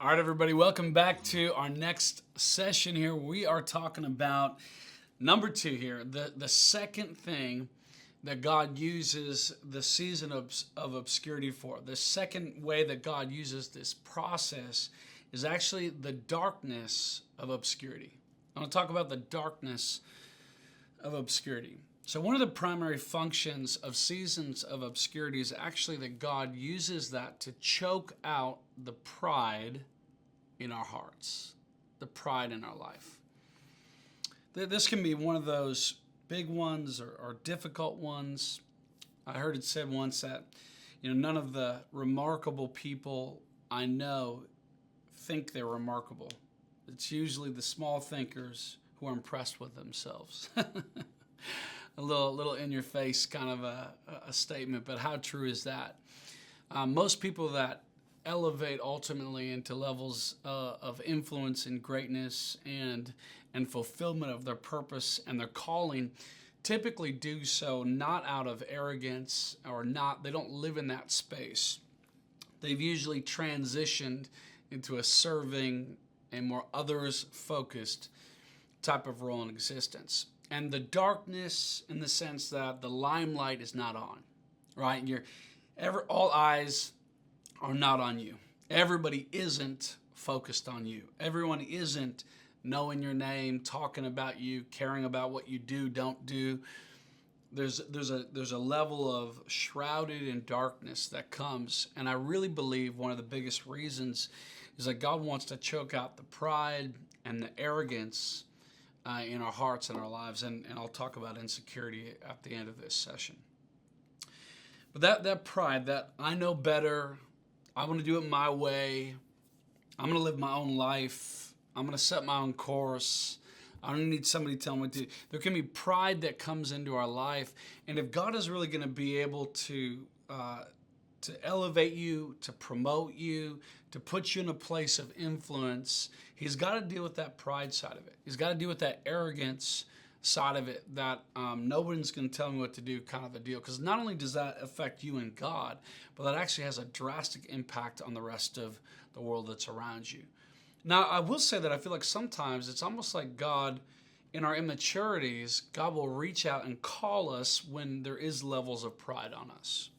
All right, everybody, welcome back to our next session here. We are talking about number 2 here, the second thing that God uses the season of obscurity for. The second way that God uses this process is actually the darkness of obscurity. I want to talk about the darkness of obscurity. So one of the primary functions of seasons of obscurity is actually that God uses that to choke out the pride in our hearts, the pride in our life. This can be one of those big ones or difficult ones. I heard it said once that, none of the remarkable people I know think they're remarkable. It's usually the small thinkers who are impressed with themselves. A little in your face kind of a statement, but how true is that? Most people that elevate ultimately into levels of influence and greatness and fulfillment of their purpose and their calling typically do so not out of arrogance they don't live in that space. They've usually transitioned into a serving, a more others focused type of role in existence. And the darkness in the sense that the limelight is not on, right? All eyes are not on you. Everybody isn't focused on you. Everyone isn't knowing your name, talking about you, caring about what you do, don't do. There's a level of shrouded in darkness that comes, and I really believe one of the biggest reasons is that God wants to choke out the pride and the arrogance in our hearts and our lives, and I'll talk about insecurity at the end of this session. But that pride, that I know better, I want to do it my way, I'm going to live my own life, I'm going to set my own course, I don't need somebody telling me what to do. There can be pride that comes into our life, and if God is really going to be able to elevate you, to promote you, to put you in a place of influence, He's got to deal with that pride side of it. He's got to deal with that arrogance side of it, that nobody's going to tell me what to do kind of a deal. Because not only does that affect you and God, but that actually has a drastic impact on the rest of the world that's around you. Now, I will say that I feel like sometimes it's almost like God, in our immaturities, God will reach out and call us when there is levels of pride on us.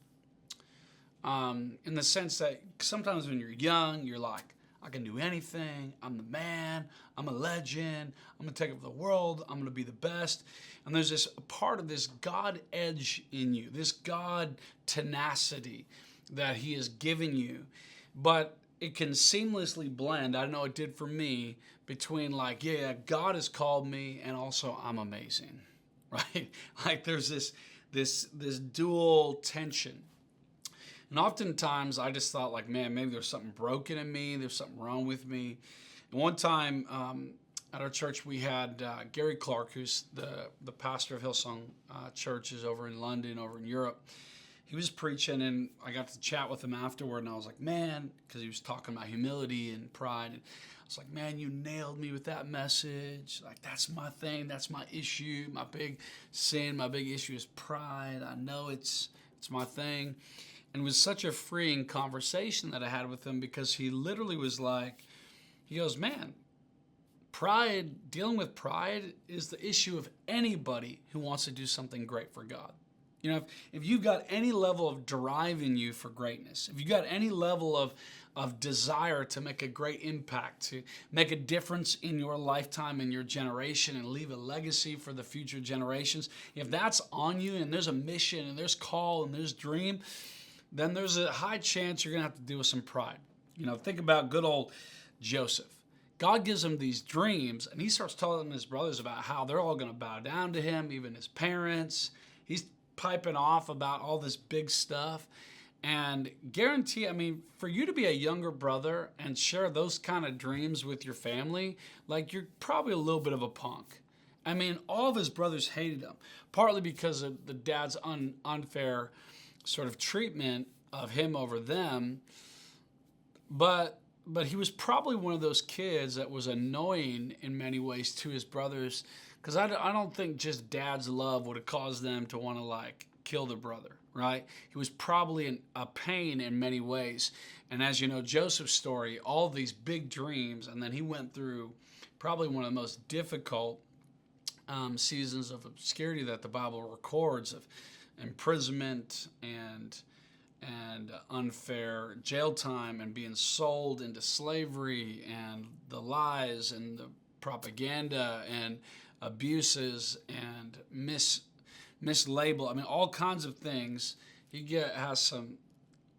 In the sense that sometimes when you're young, you're like, I can do anything. I'm the man. I'm a legend. I'm going to take over the world. I'm going to be the best. And there's this part of this God edge in you, this God tenacity that He has given you. But it can seamlessly blend, I know it did for me, between like, yeah, God has called me and also I'm amazing, right? Like there's this dual tension. And oftentimes I just thought like, man, maybe there's something broken in me. There's something wrong with me. And one time at our church, we had Gary Clark, who's the pastor of Hillsong churches over in London, over in Europe. He was preaching, and I got to chat with him afterward, and I was like, man, because he was talking about humility and pride. And I was like, man, you nailed me with that message. Like, that's my thing. That's my issue. My big sin, my big issue is pride. I know it's my thing. And it was such a freeing conversation that I had with him, because he literally was like, he goes, man, pride, dealing with pride is the issue of anybody who wants to do something great for God. If you've got any level of drive in you for greatness, if you've got any level of desire to make a great impact, to make a difference in your lifetime and your generation and leave a legacy for the future generations, if that's on you and there's a mission and there's call and there's dream, then there's a high chance you're going to have to deal with some pride. Think about good old Joseph. God gives him these dreams, and he starts telling his brothers about how they're all going to bow down to him, even his parents. He's piping off about all this big stuff. And guarantee, for you to be a younger brother and share those kind of dreams with your family, like you're probably a little bit of a punk. All of his brothers hated him, partly because of the dad's unfair sort of treatment of him over them. But he was probably one of those kids that was annoying in many ways to his brothers, because I don't think just dad's love would have caused them to want to like kill the brother, right? He was probably a pain in many ways. And as you know, Joseph's story, all these big dreams, and then he went through probably one of the most difficult seasons of obscurity that the Bible records, of imprisonment and unfair jail time and being sold into slavery and the lies and the propaganda and abuses and mislabel. I mean, all kinds of things. He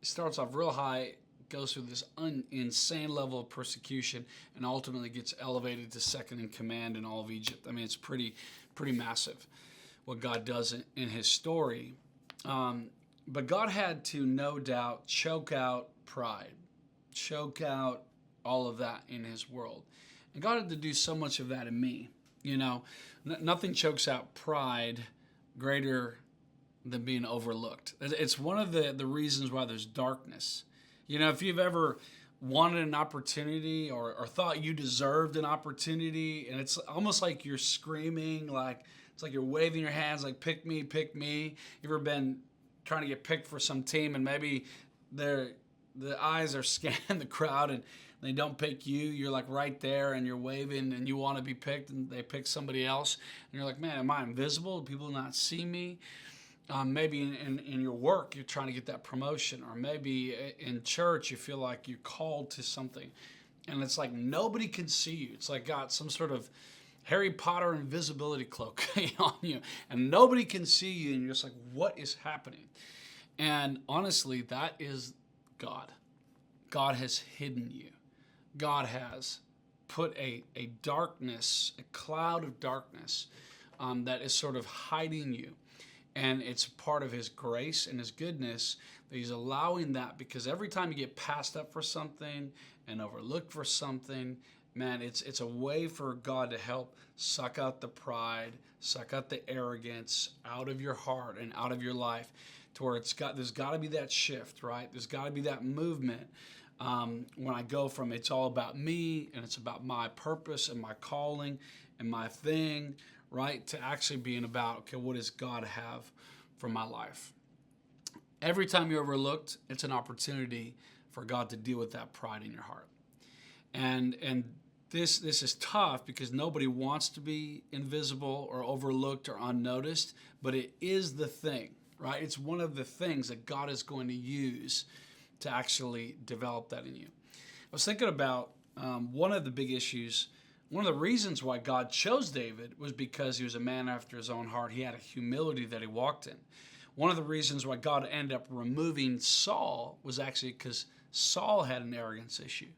starts off real high, goes through this insane level of persecution, and ultimately gets elevated to second in command in all of Egypt. I mean, it's pretty massive what God does in his story. But God had to, no doubt, choke out pride, choke out all of that in his world. And God had to do so much of that in me. You know, nothing chokes out pride greater than being overlooked. It's one of the reasons why there's darkness. You know, if you've ever wanted an opportunity or thought you deserved an opportunity, and it's almost like you're screaming, like it's like you're waving your hands like, pick me, pick me. You ever been trying to get picked for some team, and maybe the eyes are scanning the crowd and they don't pick you, you're like right there and you're waving and you want to be picked, and they pick somebody else, and you're like, man, am I invisible? Do people not see me? Maybe in your work you're trying to get that promotion, or maybe in church you feel like you're called to something and it's like nobody can see you. It's like got some sort of Harry Potter invisibility cloak on you, and nobody can see you, and you're just like, what is happening? And honestly, that is God. God has hidden you. God has put a darkness, a cloud of darkness that is sort of hiding you. And it's part of his grace and his goodness that he's allowing that, because every time you get passed up for something and overlooked for something, man, it's a way for God to help suck out the pride, suck out the arrogance out of your heart and out of your life, to where there's got to be that shift, right? There's got to be that movement when I go from it's all about me and it's about my purpose and my calling and my thing, right, to actually being about, okay, what does God have for my life? Every time you're overlooked, it's an opportunity for God to deal with that pride in your heart. And this is tough because nobody wants to be invisible or overlooked or unnoticed, but it is the thing, right? It's one of the things that God is going to use to actually develop that in you. I was thinking about one of the big issues. One of the reasons why God chose David was because he was a man after his own heart. He had a humility that he walked in. One of the reasons why God ended up removing Saul was actually because Saul had an arrogance issue.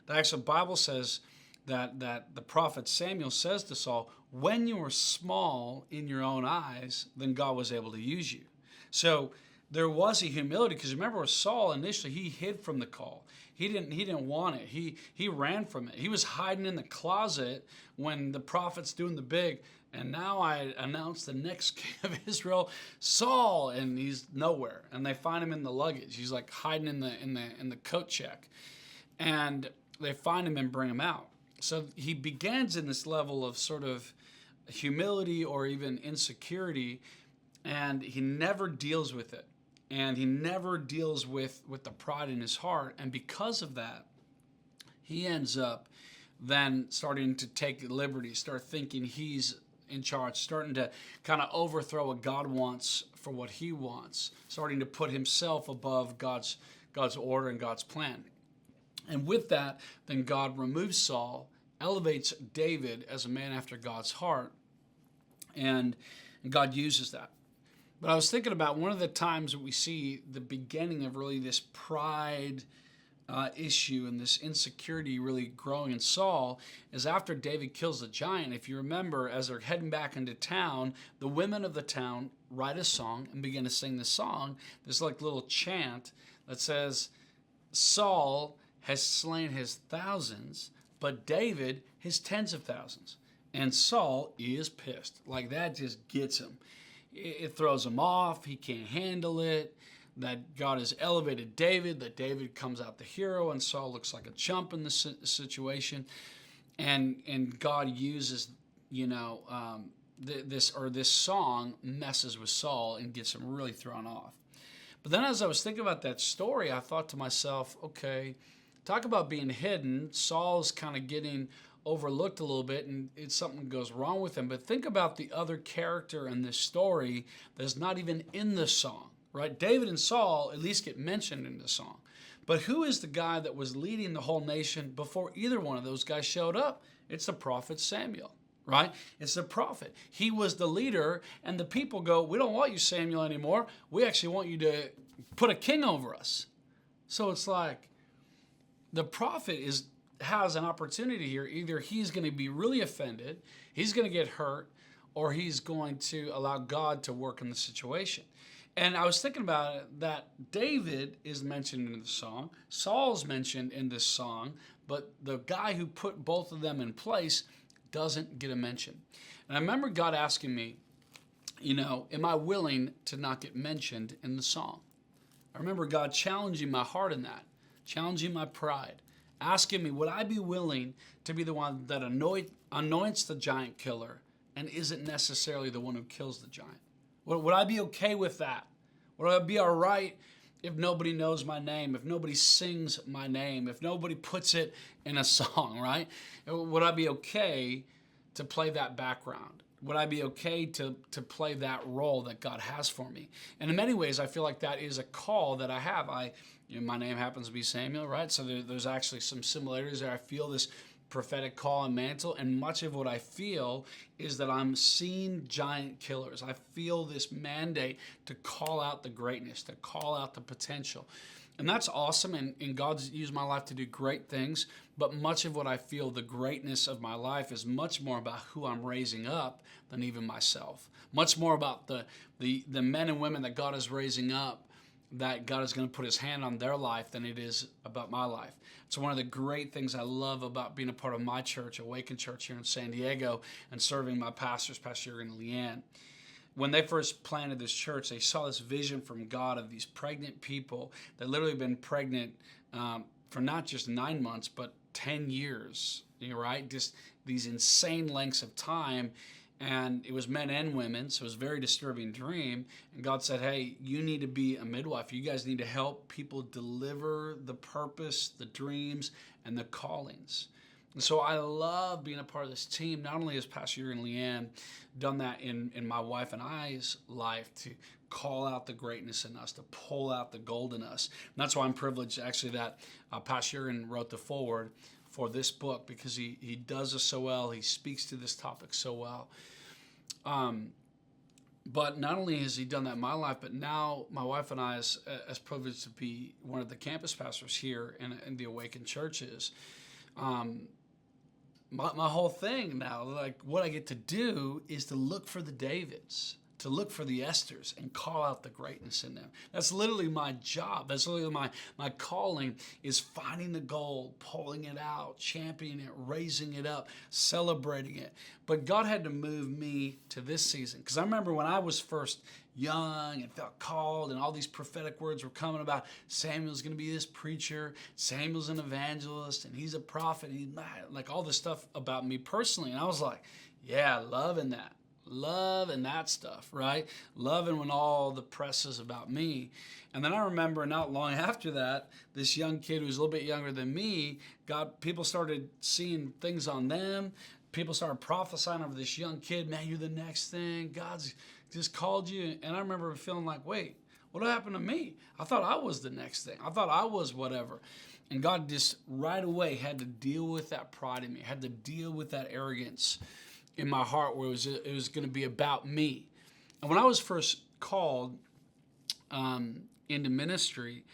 The actual Bible says that the prophet Samuel says to Saul, when you were small in your own eyes, then God was able to use you. So there was a humility, because remember with Saul initially, he hid from the call. He didn't want it. He ran from it. He was hiding in the closet when the prophet's doing the big, and now I announce the next king of Israel, Saul, and he's nowhere. And they find him in the luggage. He's like hiding in the coat check. And they find him and bring him out. So he begins in this level of sort of humility or even insecurity, and he never deals with it. And he never deals with the pride in his heart. And because of that, he ends up then starting to take liberty, start thinking he's in charge, starting to kind of overthrow what God wants for what he wants, starting to put himself above God's order and God's plan. And with that, then God removes Saul, elevates David as a man after God's heart, and God uses that. But I was thinking about one of the times that we see the beginning of really this pride issue and this insecurity really growing in Saul is after David kills the giant. If you remember, as they're heading back into town, the women of the town write a song and begin to sing this song, this like little chant that says, Saul has slain his thousands, but David his tens of thousands. And Saul is pissed. Like that just gets him. It throws him off. He can't handle it. That God has elevated David, that David comes out the hero, and Saul looks like a chump in this situation. And God uses, this song messes with Saul and gets him really thrown off. But then as I was thinking about that story, I thought to myself, okay, talk about being hidden. Saul's kind of getting overlooked a little bit, and it's something goes wrong with him. But think about the other character in this story that's not even in the song, right? David and Saul at least get mentioned in the song. But who is the guy that was leading the whole nation before either one of those guys showed up? It's the prophet Samuel, right? It's the prophet. He was the leader, and the people go, we don't want you, Samuel, anymore. We actually want you to put a king over us. So it's like the prophet has an opportunity here. Either he's going to be really offended, he's going to get hurt, or he's going to allow God to work in the situation. And I was thinking about it, that David is mentioned in the song, Saul's mentioned in this song, but the guy who put both of them in place doesn't get a mention. And I remember God asking me, am I willing to not get mentioned in the song? I remember God challenging my heart in that, challenging my pride, asking me, would I be willing to be the one that anoints the giant killer and isn't necessarily the one who kills the giant? Would I be okay with that? Would I be all right if nobody knows my name, if nobody sings my name, if nobody puts it in a song, right? Would I be okay to play that background? Would I be okay to play that role that God has for me? And in many ways, I feel like that is a call that I have. My name happens to be Samuel, right? So there's actually some similarities there. I feel this prophetic call and mantle, and much of what I feel is that I'm seeing giant killers. I feel this mandate to call out the greatness, to call out the potential. And that's awesome, and God's used my life to do great things, but much of what I feel, the greatness of my life, is much more about who I'm raising up than even myself. Much more about the men and women that God is raising up, that God is going to put his hand on their life, than it is about my life. It's one of the great things I love about being a part of my church, Awaken Church here in San Diego, and serving my pastors, Pastor Jurgen and Leanne. When they first planted this church, they saw this vision from God of these pregnant people that literally been pregnant for not just 9 months, but 10 years, right? Just these insane lengths of time. And it was men and women, so it was a very disturbing dream. And God said, hey, you need to be a midwife. You guys need to help people deliver the purpose, the dreams, and the callings. And so I love being a part of this team. Not only has Pastor Jurgen and Leanne done that in my wife and I's life, to call out the greatness in us, to pull out the gold in us. And that's why I'm privileged, actually, that Pastor Jurgen wrote the foreword for this book, because he does this so well. He speaks to this topic so well. But not only has he done that in my life, but now my wife and I, as privileged to be one of the campus pastors here in the Awakened churches, my whole thing now, like what I get to do is to look for the Davids, to look for the Esthers and call out the greatness in them. That's literally my job. That's literally my calling, is finding the gold, pulling it out, championing it, raising it up, celebrating it. But God had to move me to this season, because I remember when I was first young and felt called, and all these prophetic words were coming about Samuel's going to be this preacher, Samuel's an evangelist, and he's a prophet, and he's like all this stuff about me personally. And I was like, yeah, loving that stuff, right? Loving when all the press is about me. And then I remember not long after that, this young kid who was a little bit younger than me, people started seeing things on them. People started prophesying over this young kid, man, you're the next thing. God's just called you. And I remember feeling like, wait, what happened to me? I thought I was the next thing. I thought I was whatever. And God just right away had to deal with that pride in me, had to deal with that arrogance in my heart, where it was going to be about me. And when I was first called into ministry,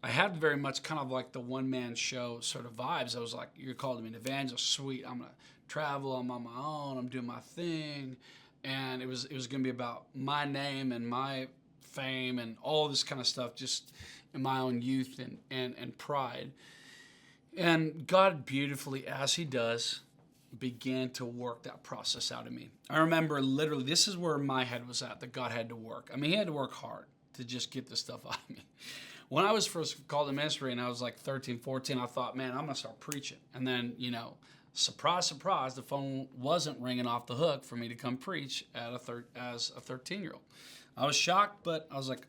I had very much kind of like the one-man show sort of vibes. I was like, you're called to be an evangelist, sweet, I'm going to travel, I'm on my own, I'm doing my thing. And it was going to be about my name and my fame and all this kind of stuff, just in my own youth and pride. And God beautifully, as he does, began to work that process out of me. I remember literally, this is where my head was at, that God had to work. I mean, he had to work hard to just get this stuff out of me. When I was first called to ministry and I was like 13, 14, I thought, man, I'm going to start preaching. And then, surprise, surprise, the phone wasn't ringing off the hook for me to come preach as a 13-year-old. I was shocked, but I was like,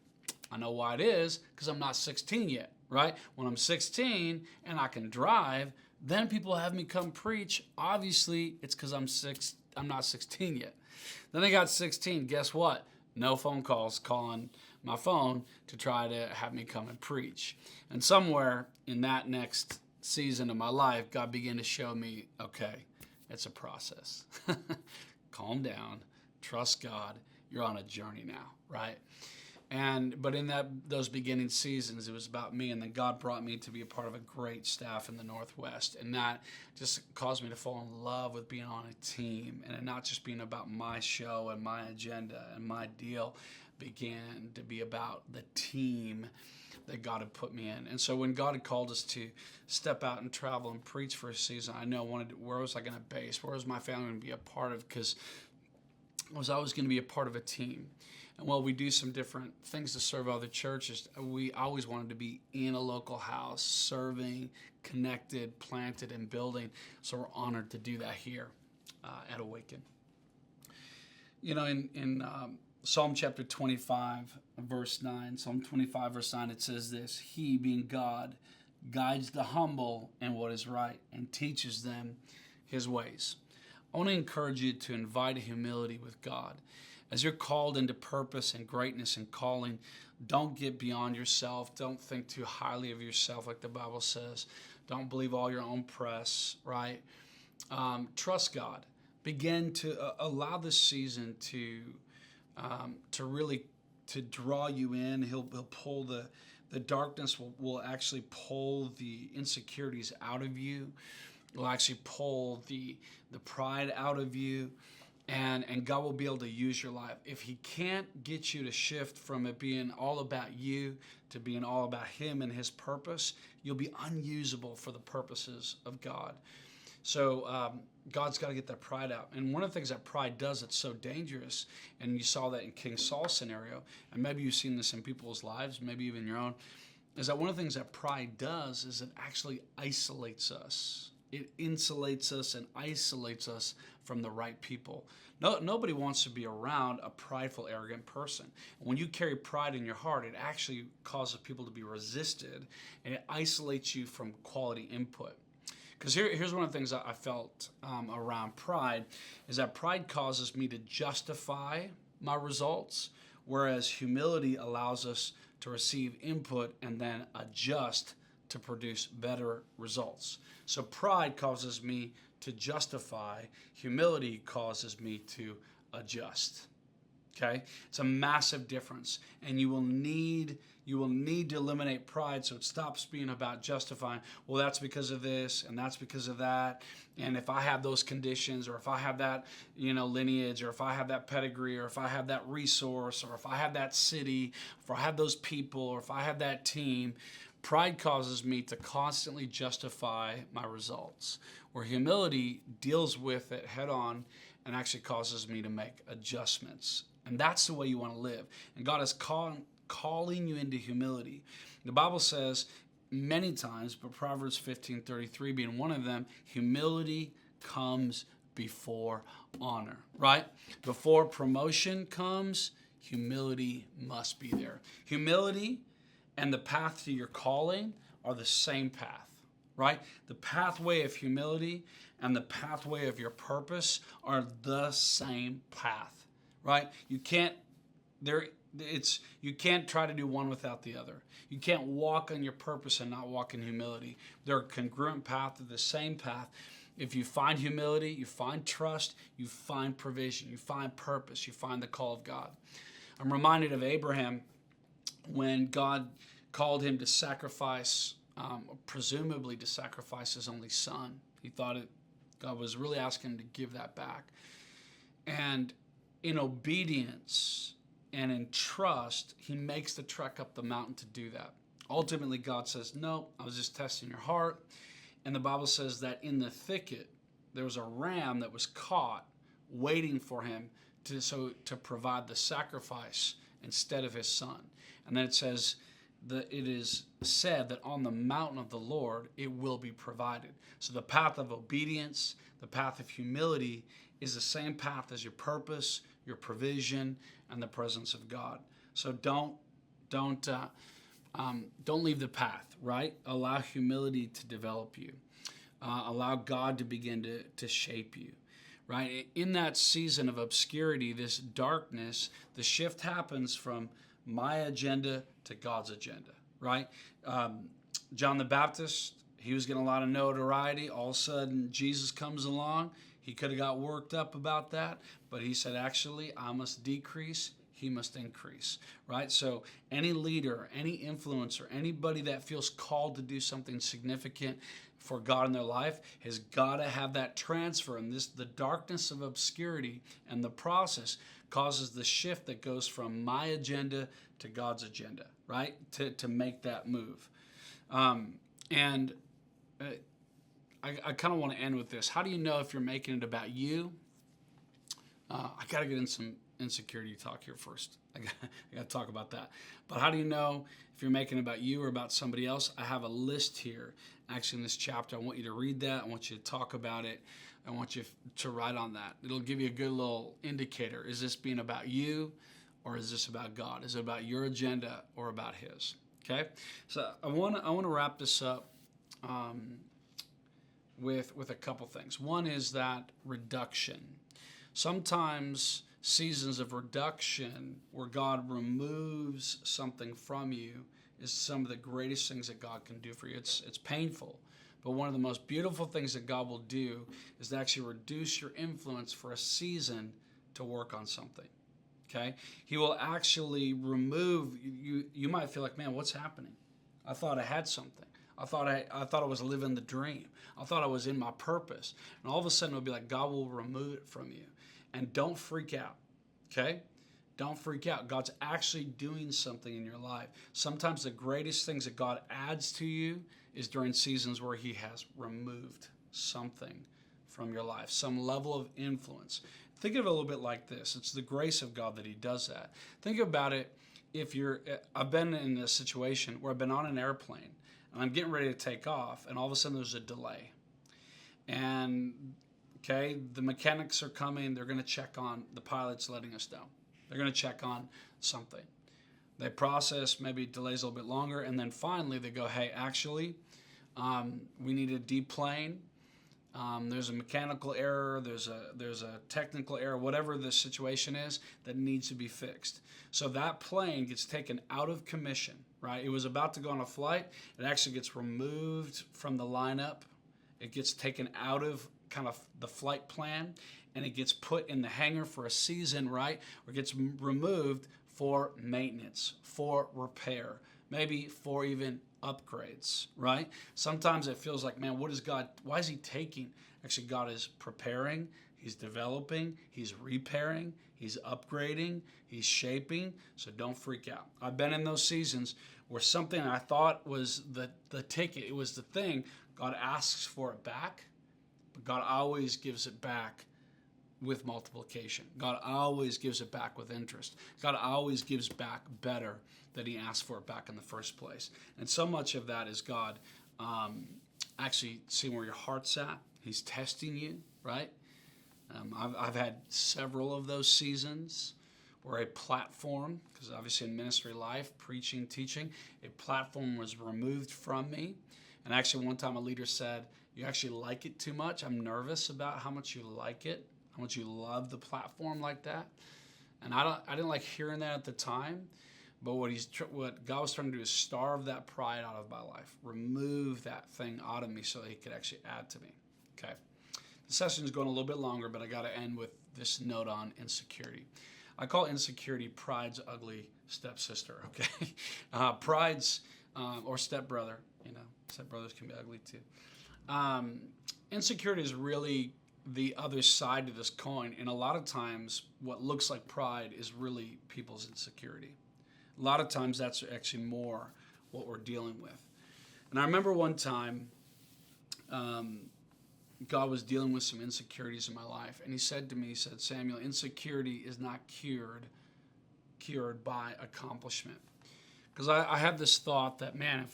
I know why it is, because I'm not 16 yet, right? When I'm 16 and I can drive, then people have me come preach. Obviously, it's because I'm not 16 yet. Then I got 16. Guess what? No phone calls calling my phone to try to have me come and preach. And somewhere in that next season of my life, God began to show me, okay, it's a process. Calm down, trust God. You're on a journey now, right? But in those beginning seasons, it was about me, and then God brought me to be a part of a great staff in the Northwest, and that just caused me to fall in love with being on a team, and it not just being about my show and my agenda and my deal, began to be about the team that God had put me in. And so when God had called us to step out and travel and preach for a season, I know where was I going to base? Where was my family going to be a part of? Because I was always going to be a part of a team. And while we do some different things to serve other churches, we always wanted to be in a local house, serving, connected, planted, and building. So we're honored to do that here at Awaken. You know, in Psalm chapter 25, verse 9, Psalm 25, verse 9, it says this: He, being God, guides the humble in what is right and teaches them his ways. I want to encourage you to invite a humility with God. As you're called into purpose and greatness and calling, don't get beyond yourself. Don't think too highly of yourself, like the Bible says. Don't believe all your own press, right? Trust God. Begin to allow this season to really to draw you in. He'll pull the darkness will actually pull the insecurities out of you. Will actually pull the pride out of you. And God will be able to use your life. If he can't get you to shift from it being all about you to being all about him and his purpose, you'll be unusable for the purposes of God. So God's got to get that pride out. And one of the things that pride does that's so dangerous, and you saw that in King Saul's scenario, and maybe you've seen this in people's lives, maybe even your own, is that one of the things that pride does is it actually isolates us. It insulates us and isolates us from the right people. Nobody wants to be around a prideful, arrogant person. When you carry pride in your heart, it actually causes people to be resisted, and it isolates you from quality input. Because here's one of the things I felt around pride, is that pride causes me to justify my results, whereas humility allows us to receive input and then adjust to produce better results. So pride causes me to justify. Humility causes me to adjust. Okay? It's a massive difference. And you will need to eliminate pride so it stops being about justifying, well, that's because of this and that's because of that. And if I have those conditions, or if I have that, lineage, or if I have that pedigree, or if I have that resource, or if I have that city, or if I have those people, or if I have that team, pride causes me to constantly justify my results, where humility deals with it head on and actually causes me to make adjustments. And that's the way you want to live. And God is calling you into humility. The Bible says many times, but Proverbs 15:33 being one of them, humility comes before honor, right? Before promotion comes, humility must be there. Humility and the path to your calling are the same path, right? The pathway of humility and the pathway of your purpose are the same path, right? You can't try to do one without the other. You can't walk on your purpose and not walk in humility. They're a congruent path, they're the same path. If you find humility, you find trust, you find provision, you find purpose, you find the call of God. I'm reminded of Abraham when God called him to sacrifice, presumably to sacrifice his only son. He thought God was really asking him to give that back. And in obedience and in trust, he makes the trek up the mountain to do that. Ultimately, God says, no, I was just testing your heart. And the Bible says that in the thicket, there was a ram that was caught waiting for him to provide the sacrifice instead of his son. And then it says, it is said that on the mountain of the Lord it will be provided. So the path of obedience, the path of humility, is the same path as your purpose, your provision, and the presence of God. So don't leave the path, right? Allow humility to develop you. Allow God to begin to shape you, right? In that season of obscurity, this darkness, the shift happens from my agenda to God's agenda, right? John the Baptist, he was getting a lot of notoriety. All of a sudden, Jesus comes along. He could have got worked up about that, but he said, actually, I must decrease, he must increase, right? So any leader, any influencer, anybody that feels called to do something significant for God in their life has got to have that transfer. And the darkness of obscurity and the process causes the shift that goes from my agenda to God's agenda, right? To make that move. I kind of want to end with this. How do you know if you're making it about you? I got to get in some insecurity talk here first. I got to talk about that. But how do you know if you're making it about you or about somebody else? I have a list here, actually, in this chapter. I want you to read that. I want you to talk about it. I want you to write on that. It'll give you a good little indicator. Is this being about you or is this about God? Is it about your agenda or about His? Okay? So I want to wrap this up with a couple things. One is that reduction. Sometimes seasons of reduction where God removes something from you is some of the greatest things that God can do for you. It's painful, but one of the most beautiful things that God will do is to actually reduce your influence for a season to work on something. Okay? He will actually remove you. You might feel like, man, what's happening? I thought I had something. I thought I was living the dream. I thought I was in my purpose. And all of a sudden it'll be like God will remove it from you. And don't freak out. Okay? Don't freak out. God's actually doing something in your life. Sometimes the greatest things that God adds to you is during seasons where He has removed something from your life, some level of influence. Think of it a little bit like this. It's the grace of God that He does that. Think about it. I've been in a situation where I've been on an airplane and I'm getting ready to take off, and all of a sudden there's a delay. And okay, the mechanics are coming. They're going to check on the pilot's letting us know. They're going to check on something. They process, maybe delays a little bit longer, and then finally they go, hey, actually, we need to deplane. There's a mechanical error, there's a technical error, whatever the situation is that needs to be fixed. So that plane gets taken out of commission, right? It was about to go on a flight. It actually gets removed from the lineup. It gets taken out of kind of the flight plan, and it gets put in the hangar for a season, right? Or gets removed for maintenance, for repair, maybe for even upgrades, right? Sometimes it feels like, man, why is He taking? Actually, God is preparing, He's developing, He's repairing, He's upgrading, He's shaping, so don't freak out. I've been in those seasons where something I thought was the ticket, it was the thing, God asks for it back, but God always gives it back with multiplication. God always gives it back with interest. God always gives back better than He asked for it back in the first place. And so much of that is God actually seeing where your heart's at. He's testing you, right? I've had several of those seasons where a platform, because obviously in ministry life, preaching, teaching, a platform was removed from me. And actually one time a leader said, you actually like it too much. I'm nervous about how much you like it, how much you love the platform like that. And I didn't like hearing that at the time. But what God was trying to do is starve that pride out of my life, remove that thing out of me so that He could actually add to me. Okay. The session is going a little bit longer, but I got to end with this note on insecurity. I call insecurity pride's ugly stepsister. Okay, pride's or stepbrother. Stepbrothers can be ugly too. Insecurity is really the other side of this coin, and a lot of times, what looks like pride is really people's insecurity. A lot of times that's actually more what we're dealing with. And I remember one time God was dealing with some insecurities in my life. And He said to me, Samuel, insecurity is not cured by accomplishment. Because I have this thought that, man,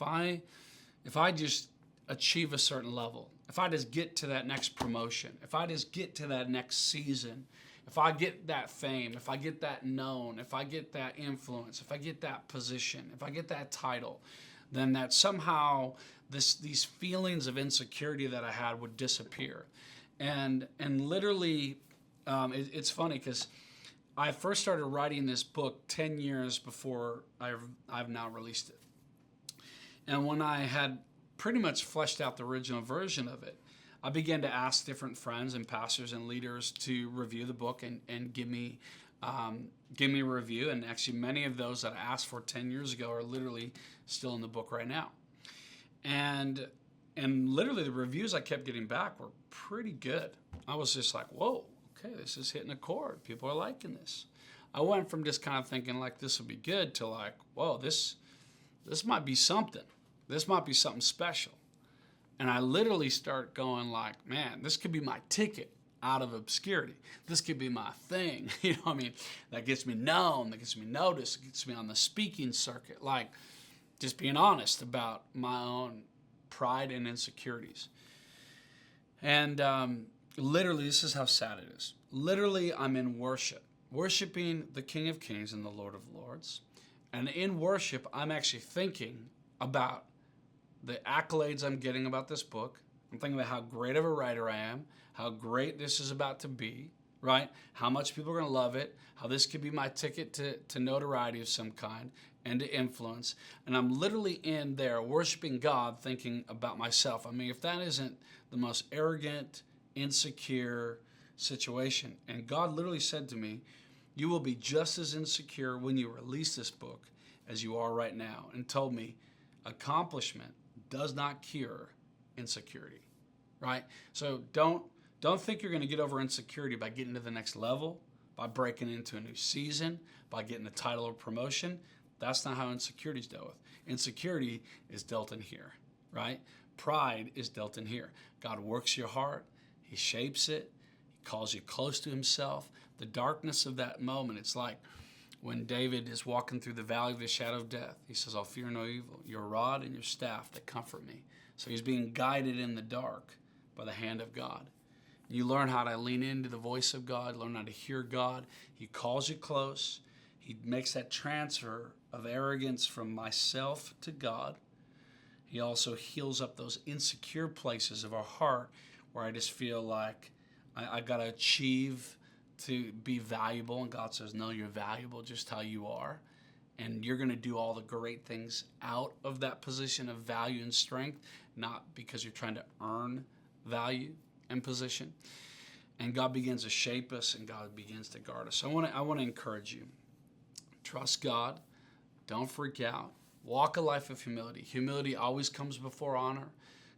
if I just achieve a certain level, if I just get to that next promotion, if I just get to that next season, if I get that fame, if I get that known, if I get that influence, if I get that position, if I get that title, then that somehow these feelings of insecurity that I had would disappear. And literally, it's funny because I first started writing this book 10 years before I've now released it. And when I had pretty much fleshed out the original version of it, I began to ask different friends and pastors and leaders to review the book and give me a review. And actually, many of those that I asked for 10 years ago are literally still in the book right now. And literally, the reviews I kept getting back were pretty good. I was just like, whoa, okay, this is hitting a chord. People are liking this. I went from just kind of thinking like this would be good to like, whoa, this might be something. This might be something special. And I literally start going like, man, this could be my ticket out of obscurity. This could be my thing. You know what I mean? That gets me known, that gets me noticed, gets me on the speaking circuit. Like, just being honest about my own pride and insecurities. And literally, this is how sad it is. Literally, I'm in worship, worshiping the King of Kings and the Lord of Lords. And in worship, I'm actually thinking about the accolades I'm getting about this book. I'm thinking about how great of a writer I am, how great this is about to be, right? How much people are going to love it, how this could be my ticket to notoriety of some kind and to influence. And I'm literally in there worshiping God, thinking about myself. I mean, if that isn't the most arrogant, insecure situation. And God literally said to me, you will be just as insecure when you release this book as you are right now, and told me accomplishment does not cure insecurity, right? So don't think you're going to get over insecurity by getting to the next level, by breaking into a new season, by getting a title or promotion. That's not how insecurity is dealt with. Insecurity is dealt in here, right? Pride is dealt in here. God works your heart. He shapes it. He calls you close to himself. The darkness of that moment, it's like when David is walking through the valley of the shadow of death. He says, I'll fear no evil. Your rod and your staff, they comfort me. So he's being guided in the dark by the hand of God. You learn how to lean into the voice of God, learn how to hear God. He calls you close. He makes that transfer of arrogance from myself to God. He also heals up those insecure places of our heart where I just feel like I got to achieve to be valuable. And God says, no, you're valuable just how you are. And you're going to do all the great things out of that position of value and strength, not because you're trying to earn value and position. And God begins to shape us, and God begins to guard us. So I want to encourage you. Trust God. Don't freak out. Walk a life of humility. Humility always comes before honor.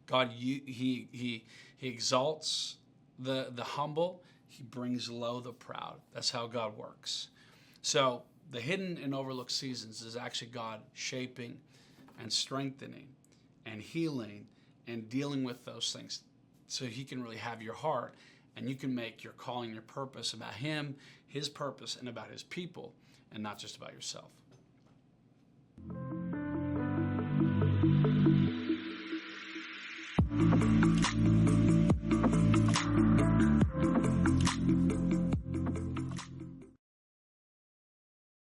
God, he exalts the humble. He brings low the proud. That's how God works. So the hidden and overlooked seasons is actually God shaping and strengthening and healing and dealing with those things so he can really have your heart, and you can make your calling, your purpose about him, his purpose, and about his people, and not just about yourself.